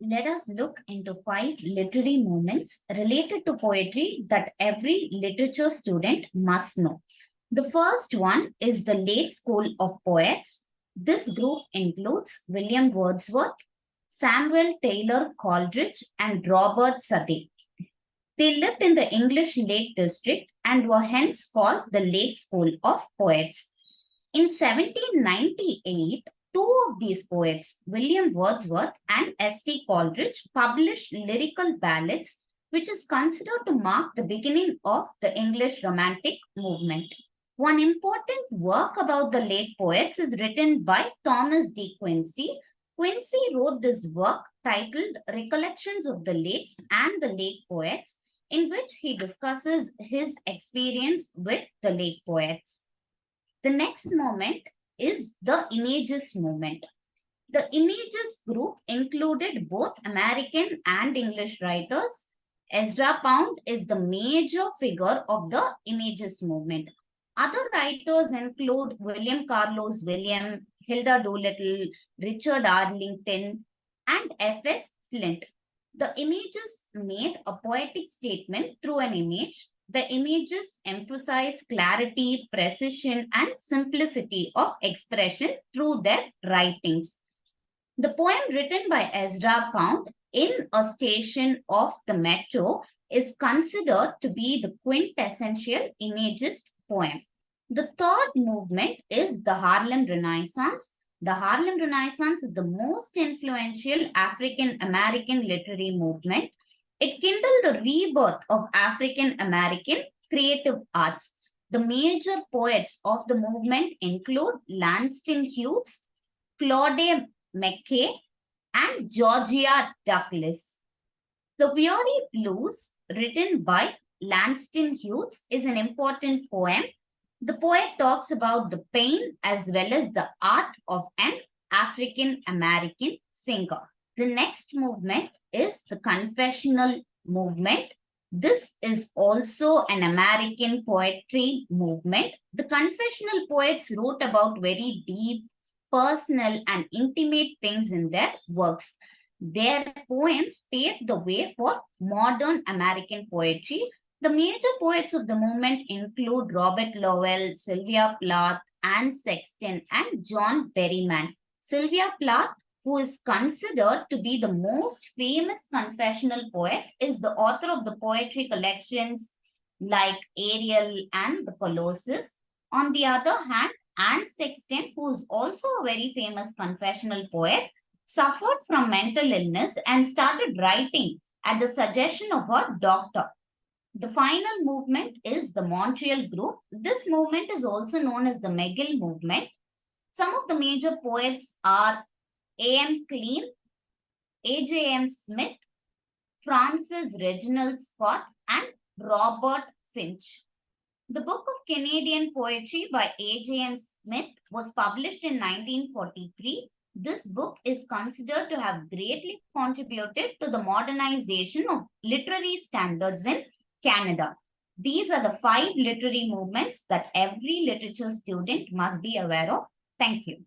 Let us look into 5 literary movements related to poetry that every literature student must know. The first one is the Lake School of Poets. This group includes William Wordsworth, Samuel Taylor Coleridge, and Robert Southey. They lived in the English Lake District and were hence called the Lake School of Poets. In 1798, two of these poets, William Wordsworth and S.T. Coleridge, published lyrical ballads, which is considered to mark the beginning of the English Romantic movement. One important work about the Lake poets is written by Thomas D. Quincy. Quincy wrote this work titled Recollections of the Lakes and the Lake Poets, in which he discusses his experience with the Lake poets. The next movement is the Images movement. The Images group included both American and English writers. Ezra Pound is the major figure of the Images movement. Other writers include William Carlos Williams, Hilda Doolittle, Richard Arlington, and F.S. Flint. The Images made a poetic statement through an image. The images emphasize clarity, precision, and simplicity of expression through their writings. The poem written by Ezra Pound, In a Station of the Metro, is considered to be the quintessential Imagist poem. The third movement is the Harlem Renaissance. The Harlem Renaissance is the most influential African American literary movement. It kindled a rebirth of African American creative arts. The major poets of the movement include Langston Hughes, Claude McKay, and Georgia Douglas. The Weary Blues, written by Langston Hughes, is an important poem. The poet talks about the pain as well as the art of an African American singer. The next movement is the confessional movement. This is also an American poetry movement. The confessional poets wrote about very deep, personal, and intimate things in their works. Their poems paved the way for modern American poetry. The major poets of the movement include Robert Lowell, Sylvia Plath, Anne Sexton, and John Berryman. Sylvia Plath, who is considered to be the most famous confessional poet, is the author of the poetry collections like Ariel and the Colossus. On the other hand, Anne Sexton, who is also a very famous confessional poet, suffered from mental illness and started writing at the suggestion of her doctor. The final movement is the Montreal group. This movement is also known as the McGill movement. Some of the major poets are A.M. Clean, A.J.M. Smith, Francis Reginald Scott, and Robert Finch. The Book of Canadian Poetry by A.J.M. Smith was published in 1943. This book is considered to have greatly contributed to the modernization of literary standards in Canada. These are the 5 literary movements that every literature student must be aware of. Thank you.